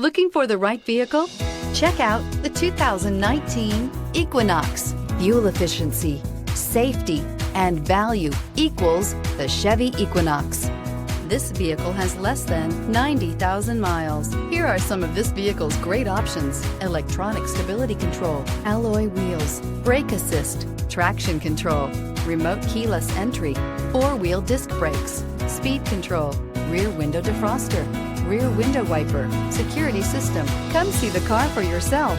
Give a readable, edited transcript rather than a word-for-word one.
Looking for the right vehicle? Check out the 2019 Equinox. Fuel efficiency, safety, and value equals the Chevy Equinox. This vehicle has less than 90,000 miles. Here are some of this vehicle's great options: electronic stability control, alloy wheels, brake assist, traction control, remote keyless entry, four-wheel disc brakes, speed control, rear window defroster, rear window wiper, security system. Come see the car for yourself.